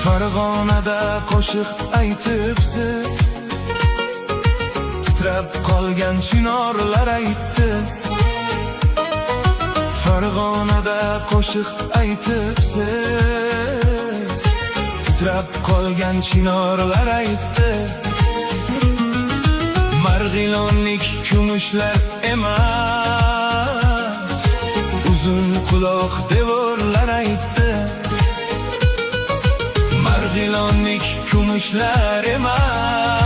Farg'onada qo'shiq aytibsiz, titrab qolgan chinorlar aytdi. Farg'onada qo'shiq aytibsiz, titrab qolgan chinorlar aytdi. Marg'ilonlik kumushlar emas, uzun quloq devorlar aytdi. Marg'ilonlik kumushlar emas,